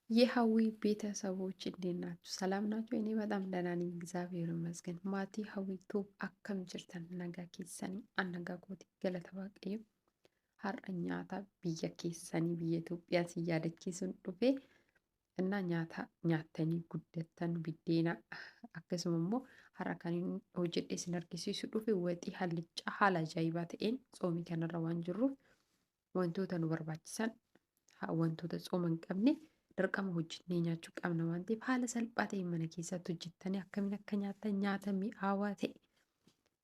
የሀዊ ቤተሰቦች እንዴት ናችሁ? ሰላም ናችሁ? እኔ በጣም ደህና ነኝ፣ እግዚአብሔር ይመስገን። ማቲ ሀዊ ቱብ አከም ጅርተን ነጋ ኬሰኒ አነጋ ኮቲ ገለተ waaqayyo har'a nyaata biyya keessanii biyya Itoophiyaa si yaadachiisuun dhufe እና nyaattanii guddattan biddeena akkasuma immoo har'a kan hojjedhee isin argisiisu dhufe waxii hallichaa haala ajaa'ibaa ta'een tsoomii kanarra waan jirruuf wantoota nu barbaachisan wantoota tsooma hin qabne dirqama hojjennee nyaachuu qabna waan ta'eef haala salphaa ta'een mana keessatti hojjettanii akkamiin akka nyaattan nyaata mi'aawaa ta'e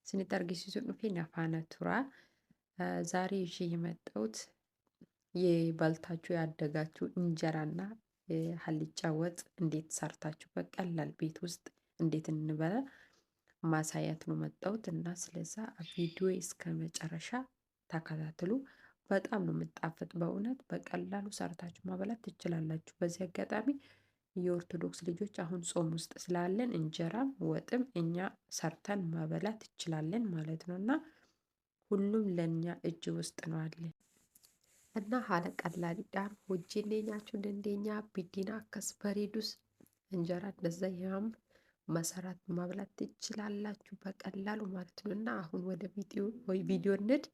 isinitti argisiisuun dhufe na faana tura። ዛሬ ይዤ የመጣሁት የበልታችሁ ያደጋችሁ እንጀራና ሀልጫ ወጥ እንዴት ሰርታችሁ በቀላል ቤት ውስጥ እንዴት እንበላ ማሳያት ነው መጣሁት እና ስለዛ ቪዲዮ እስከ መጨረሻ ተከታተሉ። በጣም ነው የምጣፍጥ በእውነት በቀላሉ ሰርታችሁ ማበላት ትችላላችሁ። በዚህ አጋጣሚ የኦርቶዶክስ ልጆች አሁን ጾም ውስጥ ስላለን እንጀራም ወጥም እኛ ሰርተን ማበላት ትችላለን ማለት ነው እና ሁሉም ለእኛ እጅ ውስጥ ነው አለ እና ሀለ ቀላሊዳን ሆጄኔ ኛችሁ እንደኛ ቢዲና አከስ በሬዱስ እንጀራ እንደዛ ያም መሰራት ማብላት ትችላላችሁ በቀላሉ ማለት ነው እና አሁን ወደ ቪዲዮ እንድ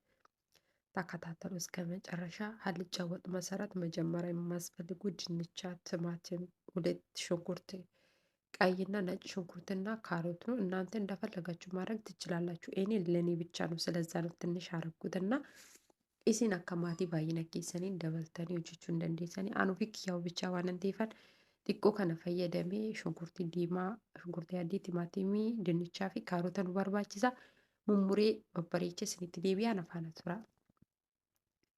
ተከታተሉ እስከ መጨረሻ። ሀልጫ ወጥ መሰራት መጀመሪያ የሚያስፈልጉ ድንቻ፣ ቲማቲም፣ ሁለት ሽንኩርት ቀይና ነጭ ሽንኩርትና ካሮት ነው። እናንተ እንደፈለጋችሁ ማድረግ ትችላላችሁ። እኔ ለኔ ብቻ ነው ስለዛ ነው ትንሽ አረኩትና ኢሲን አከማቲ ባይነ ኬሰኒ ደበልተኒ ሆጅቹ እንደንዴሰኒ አኑፊ ኪያው ብቻ ዋነን ቴፈን ጢቆ ከነ ፈየደሜ ሽንኩርቲ ዲማ ሽንኩርቲ አዲ ቲማቲሚ ድንቻ ፊ ካሮተን በርባቺሳ ሙሙሬ ኦፐሬቼ ስኒት ዴቢያ ነፋነ ቱራ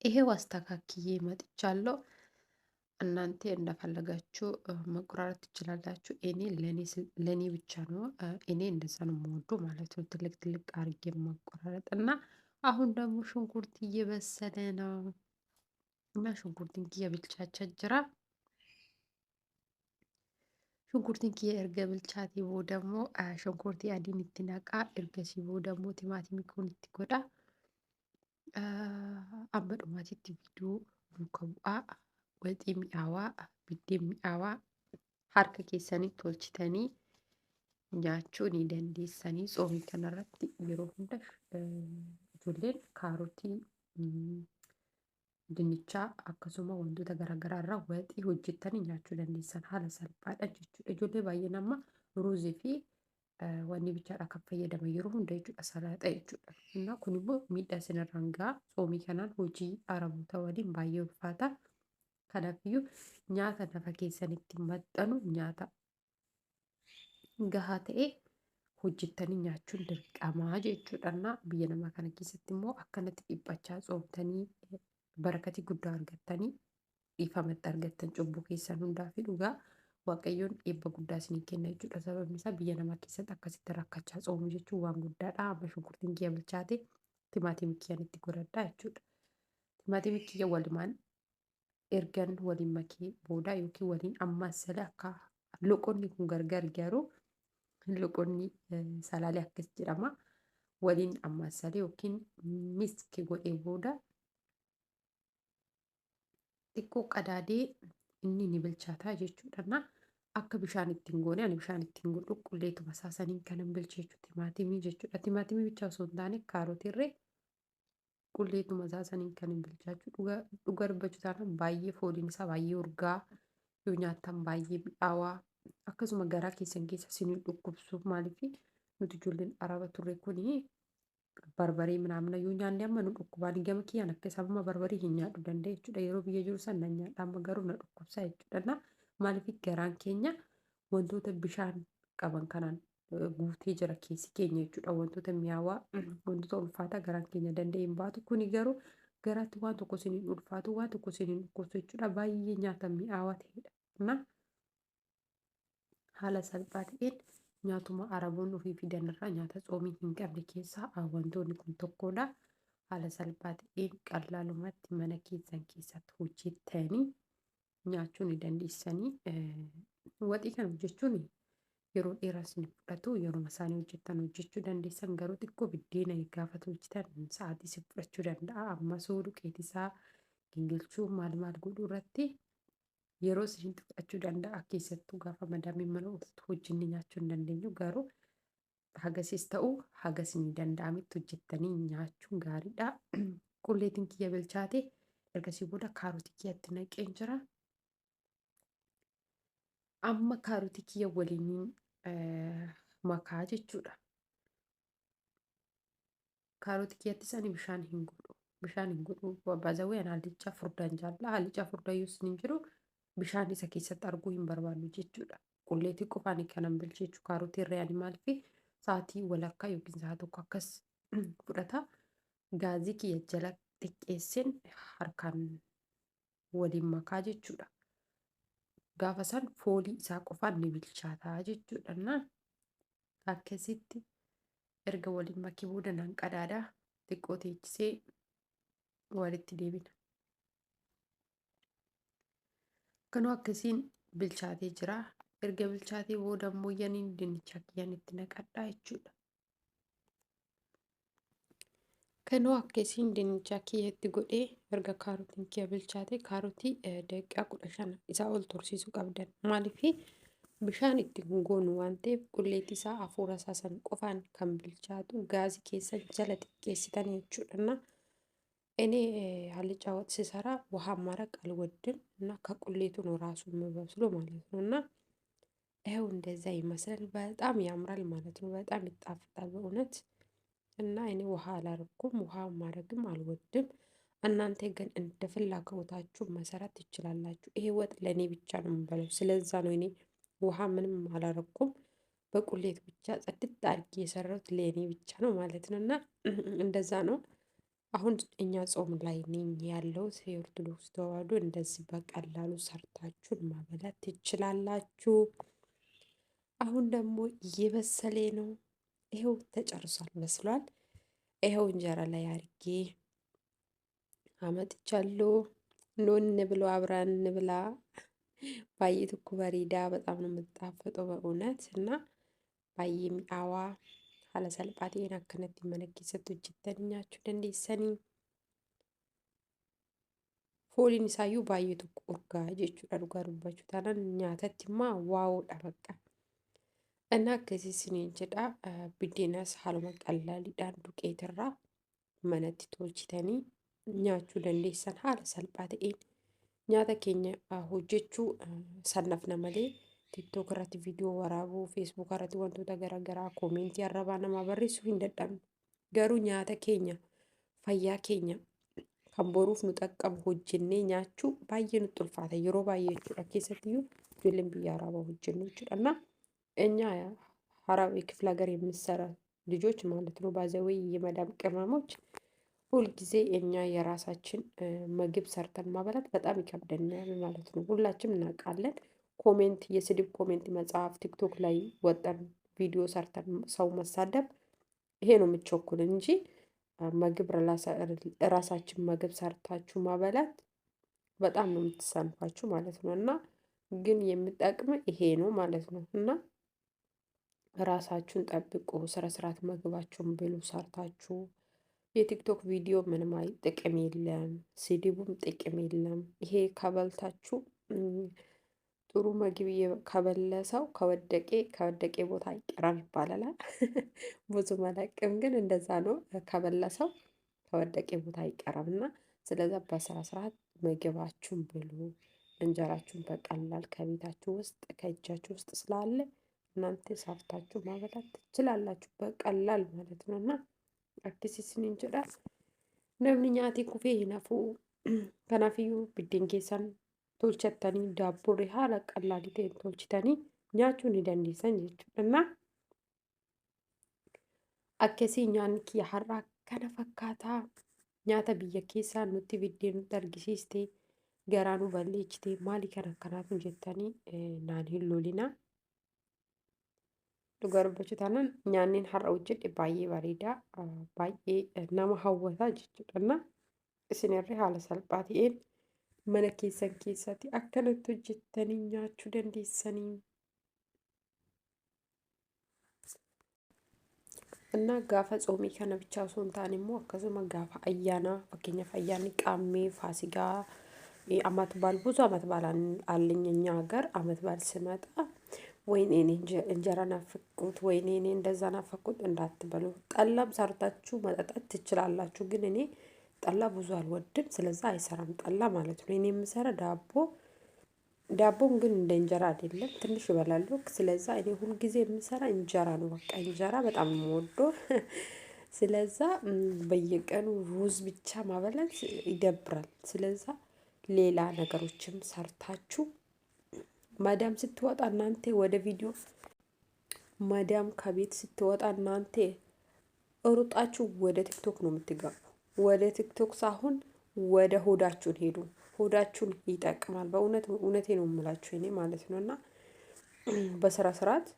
ይሄው አስተካክዬ መጥቻለሁ። እናንተ እንደፈለጋችሁ መቆራረጥ ትችላላችሁ። እኔ ለኔ ብቻ ነው እኔ እንደዛ ነው የምወደው ማለት ነው። ትልቅ ትልቅ አርጌ ማቆራረጥ እና አሁን ደግሞ ሽንኩርት እየበሰለ ነው እና ሽንኩርትን ኪየ ብልቻቻ ጅራ ሽንኩርትን ኪየ እርገ ብልቻት ይቦ ደግሞ ሽንኩርት አዲን ኢትናቃ እርገ ሲቦ ደግሞ ቲማቲም ኮን ኢትጎዳ አመዱማቲት ቪዲዮ ዱከቡአ ወጢ ሚአዋ ቢዴ ሚአዋ harka keessanii tolchitanii nyaachuu ni dandeessanii. Tsoomii kanarratti yeroo hunda ijoolleen kaarotii, dinnichaa akkasuma wantoota garaagaraa irraa waxii hojjettanii nyaachuu dandeessan haala salphaadha jechuudha. Ijoollee baay'een amma ruuzii fi wanni bichaadha kan fayyadaman yeroo hunda jechuudha salaaxa jechuudha. እና kun immoo miidhaa isinirraan ga'a. Tsoomii kanaan hojii araboota waliin baay'ee ulfaata. Kanaafuu nyaata lafa keessanitti maxxanu nyaata gahaa ta'e hojjettanii nyaachuun dirqamaa jechuudha. እና biyya namaa kana keessatti immoo akkanatti dhiphachaa tsoomtanii barakatii guddaa argattanii dhiifamatti argattan cubbuu keessan hundaa fi dhugaa waaqayyoon eebba guddaa isinii kenna jechuudha. Sababni isaa biyya namaa keessatti akkasitti rakkachaa tsoomu jechuun waan guddaadha. Amma shunkurtiin kiyya bilchaate timaatimii kiyyaan itti godhadhaa jechuudha. Timaatimii kiyya walumaan ergan waliin makee booda yookiin waliin ammaasala akka loqonni kun gargar garuu loqonni salaalee akkas jedhama. Waliin ammaasala yookiin miski godhee booda xiqqoo qadaadee inni ni bilchaataa jechuudha. Na akka bishaan ittiin goone ani bishaan ittiin godhu qulleetuma saasaniin kanan bilcheechu timaatimii jechuudha. Timaatimii bicha osoo hin taane kaarotiirree qulleetuma saasaniin kanan bilchaachuu dhuga dubbachuu taanaan baay'ee fooliin isaa baay'ee urgaa yoo nyaattan baay'ee mi'aawaa akkasuma garaa keessan keessa isin dhukkubsuuf maaliif nuti ijoolleen araba turre kuni barbaree ምናምን yoo nyaanne amma nu dhukkubaan gama kiyyaan akka sababa barbaree hin nyaadhu danda'e jechuudha. Yeroo biyya jiru san nan nyaadha amma garuu na dhukkubsaa jechuudha. Na maaliif garaan keenya wantoota bishaan qaban kanaan guutee jira keessi keenya jechuudha. Wantoota mi'aawaa wantoota ulfaataa garaan keenya danda'e hin baatu. Kuni garuu garaatti waan tokko isiniin ulfaatu waan tokko isiniin dhukkubsu jechuudha. Baay'ee nyaata mi'aawaa ta'edha. Na haala salphaa ta'een nyaatuma araboonni ofii fidan irraa nyaata tsoomii hin qabne keessaa wantoonni kun tokkodha. Haala salphaa ta'een qalaalumatti mana keessan keessatti hojjettanii nyaachuu ni dandeessanii. Waxii kana hojjechuun yeroo dheeraa isin fudhatu yeroo isaanii hojjettan hojjechuu dandeessan garuu xiqqoo biddeena gaafa hojjetan sa'aatii isin fudhachuu danda'a. Amma soo duqeetisaa gingilchuu maal maal godhuu irratti yeroo isin fudhachuu danda'a keessattuu gaafa madaamiin mana hojjenne nyaachuu hin dandeenyu garuu hagasis ta'u hagas ni danda'ametti hojjettanii nyaachuun gaariidha. Qulleetiin kiyya bilchaate ergasii booda kaarotii kiyyatti naqeen jira. Amma kaarotii kiyya waliin makaa jechuudha. Kaarotii kiyyattis ani bishaan hin godhu. Bishaan hin godhu. Baazawwee ani haallichaa furdaan jaalla. Haallichaa furdaayyuus hin jiru. Bishaan isa keessatti arguu hin barbaannu jechuudha. Qulleetii qofaan kanan bilcheechu kaarotii irraa ani maaliif sa'aatii walakkaa yookiin sa'a tokko akkas fudhata. Gaazii kiyya jala xiqqeesseen harkaan waliin makaa jechuudha. Gaafa san foolii isaa qofaan ni bilchaataa jechuudha. Akkasitti erga waliin makee booda nan qadaada xiqqoo teechisee walitti deebina. Kanuu akkasiin bilchaatee jira. Erga bilchaatee booda immoo yaniin dinnicha kiyyaan itti naqadhaa jechuudha. Kanuu akkasiin dinnicha kiyyatti godhee erga kaarotiin kiyya bilchaate kaarotii daqiiqaa 15 isaa ol tursiisuu qabdan. Maaliif bishaan itti goonu waan ta'eef qulleetti isaa hafuura isaa san qofaan kan bilchaatu gaazii keessa jala xiqqeessitan jechuudha. እኔ አልጫ ወጥ ስሰራ ውሃ ማረቅ አልወድም እና ከቁሌቱ ነው ራሱ የሚበስለው ማለት ነው። እና ይኸው እንደዛ ይመስላል። በጣም ያምራል ማለት ነው። በጣም ይጣፍጣል በእውነት። እና እኔ ውሃ አላረኩም፣ ውሃ ማረግም አልወድም። እናንተ ግን እንደ ፍላጎታችሁ መሰራት ትችላላችሁ። ይሄ ወጥ ለእኔ ብቻ ነው የምበለው። ስለዛ ነው እኔ ውሃ ምንም አላረኩም። በቁሌት ብቻ ጽድት አድርጌ የሰራሁት ለእኔ ብቻ ነው ማለት ነው። እና እንደዛ ነው። አሁን እኛ ጾም ላይ ነኝ ያለሁት። የኦርቶዶክስ ተዋህዶ እንደዚህ በቀላሉ ሰርታችሁ ማበላት ትችላላችሁ። አሁን ደግሞ እየበሰለ ነው። ይኸው ተጨርሷል፣ በስሏል። ይኸው እንጀራ ላይ አድርጌ አመጥቻለሁ። ኑ እንብላ፣ አብረን እንብላ። ባየት እኮ በሪዳ በጣም ነው የምጣፍጠው በእውነት። እና ባየ ሚአዋ haala salphaatiin akkanatti mana keessatti hojjettanii nyaachuu dandeessanii. Fooliin isaayyuu baay'ee tokko urgaa jechuudha dhugaa dubbachuu taanaan nyaatatti immoo waa'uudha bakka. እና akkasii isiniin jedha. Biddeenas haaluma qallaaliidhaan duqeetirraa manatti tolchitanii nyaachuu dandeessan haala salphaa ta'een. Nyaata keenya hojjechuu sannafna malee TikTok irratti viidiyoo waraabuu, Facebook irratti wantoota garaagaraa koomentii arrabaa namaa barreessuu hin dadhabne. Garuu nyaata keenya, fayyaa keenya kan boruuf nu xaqqabu hojjennee nyaachuu baay'ee nutti ulfaata. Yeroo baay'ee jechuudha. Keessattiyyuu ijoolleen biyya arabaa hojjennu jechuudha. እና እኛ አረብ ክፍለ ሀገር የምንሰራ ልጆች ማለት ነው ባዘወይ የመዳም ቅመሞች ሁልጊዜ እኛ የራሳችን ምግብ ሰርተን ማበላት በጣም ይከብደናል ማለት ነው። ሁላችንም እናውቃለን። ኮሜንት የስድብ ኮሜንት መጽሐፍ ቲክቶክ ላይ ወጠን ቪዲዮ ሰርተን ሰው መሳደብ ይሄ ነው የምትቸኩልን እንጂ ምግብ ራሳችን ምግብ ሰርታችሁ ማበላት በጣም ነው የምትሰንፋችሁ ማለት ነው። እና ግን የሚጠቅም ይሄ ነው ማለት ነው። እና ራሳችሁን ጠብቁ፣ ስነ ስርዓት ምግባችሁን ብሉ ሰርታችሁ። የቲክቶክ ቪዲዮ ምንም ጥቅም የለም፣ ስድቡም ጥቅም የለም። ይሄ ከበልታችሁ ጥሩ ምግብ ከበላ ሰው ከወደቄ ቦታ ይቀራል ይባላል። ብዙ አላውቅም፣ ግን እንደዛ ነው። ከበላ ሰው ከወደቄ ቦታ አይቀርም። እና ስለዛ በስነ ስርዓት ምግባችሁን ብሉ። እንጀራችሁን በቀላል ከቤታችሁ ውስጥ ከእጃችሁ ውስጥ ስላለ እናንተ ሰርታችሁ ማበላት ትችላላችሁ በቀላል ማለት ነው። እና akkasiin jedha. Namni nyaati kufee hin hafu. Kanaafiyyuu biddeen keessan tolchattanii daabboorri haala qallaalii ta'een tolchitanii nyaachuu ni dandeessan jechuudha. እና akkasii nyaanni kiyya har'aa kana fakkaataa. Nyaata biyya keessaa nutti biddeen nutti argisiiste garaa nu balleessite maali kana akkanaatu jettanii naan hin lolinaa. Dhugaa dubbachuu taanaan nyaanni har'a hojjedhe baay'ee bareeda, baay'ee nama hawwata jechuudha. እና isinirra haala salphaa ta'een mana keessan keessatti akkanatti hojjettanii nyaachuu dandeessanii. እና gaafa ጾmii kana ብቻ osoo hin taane immoo akkasuma gaafa ayyaanaa fakkeenyaaf ayyaanni qaammee faasigaa አመት በዓል ብዙ አመት በዓል አለኝ እኛ ሀገር። አመት በዓል ስመጣ ወይኔ እኔ እንጀራ ናፈቁት፣ ወይኔ እኔ እንደዛ ናፈቁት እንዳትበሉ። ጠላም ሰርታችሁ መጠጣት ትችላላችሁ፣ ግን እኔ ጠላ ብዙ አልወድም። ስለዛ አይሰራም ጠላ ማለት ነው። እኔ የምሰራ ዳቦም ግን እንደ እንጀራ አይደለም፣ ትንሽ እበላለሁ። ስለዛ እኔ ሁልጊዜ የምሰራ እንጀራ ነው። በቃ እንጀራ በጣም ነው የምወደው። ስለዛ በየቀኑ ሩዝ ብቻ ማበላት ይደብራል። ስለዛ ሌላ ነገሮችም ሰርታችሁ ማዳም ስትወጣ እናንተ ወደ ቪዲዮ ማዳም ከቤት ስትወጣ እናንተ ሩጣችሁ ወደ ቲክቶክ ነው የምትገቡ። ወደ ቲክቶክ ሳይሆን ወደ ሆዳችሁን ሄዱ። ሆዳችሁን ይጠቅማል። እውነቴ ነው የምላችሁ እኔ ማለት ነው። እና በስራ ስርዓት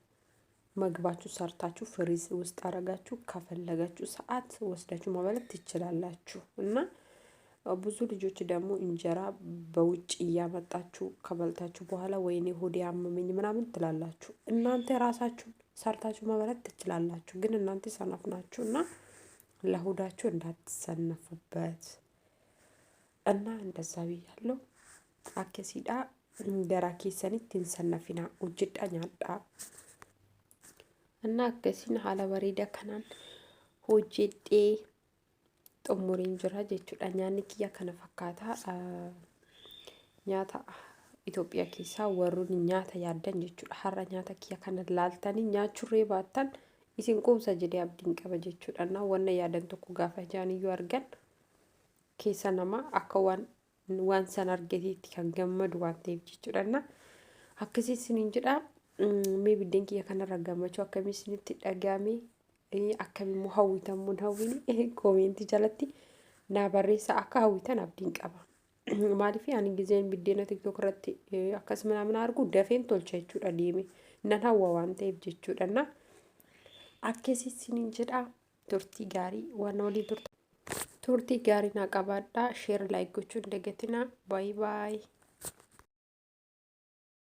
መግባችሁ ሰርታችሁ ፍሪዝ ውስጥ አረጋችሁ ከፈለጋችሁ ሰዓት ወስዳችሁ ማበላት ትችላላችሁ። እና ብዙ ልጆች ደግሞ እንጀራ በውጭ እያመጣችሁ ከበልታችሁ በኋላ ወይኔ ሆዴ አመመኝ ምናምን ትላላችሁ። እናንተ ራሳችሁን ሰርታችሁ ማበላት ትችላላችሁ፣ ግን እናንተ ሰነፍ ናችሁ እና ለሆዳችሁ እንዳትሰነፉበት እና እንደዛ ብያለሁ። አከሲዳ ገራ ኬሰኒtti hin sannafina hojjedhaa nyaadhaa እና akkasiin haala bareedaa kanaan hojjedhee xumureen jira jechuudha. Nyaanni kiyya kana fakkaata. Nyaata Itoophiyaa keessaa warroonni nyaata yaaddan jechuudha. Har'a nyaata kiyya kana laaltanii nyaachurree baattan isin quubsa jedhee abdiin qaba jechuudha. Na wanna yaadan tokko gaafa jaaniyyuu argan keessa namaa akka waan san argateetti kan gammadu waan ta'eef jechuudha. Na akkasii isiniin jedha. Mee biddeen kiyya kanarra gammachuu akkamii isinitti dhagahame, akkamii immoo hawwitamuu hin hawwine koomentii jalatti naa barreessaa. Akka hawwitan abdiin qaba. Maaliif ani gizeen biddeena tiktok irratti akkas ምናምን argu dafeen tolcha jechuudha deeme nan hawwa waan ta'eef jechuudha. Na akkasii isiniin jedha. Turtii gaarii waan waliin turtii gaarii naa qabaadhaa. Sheer laayik gochuun dagatinaa. Baay baay.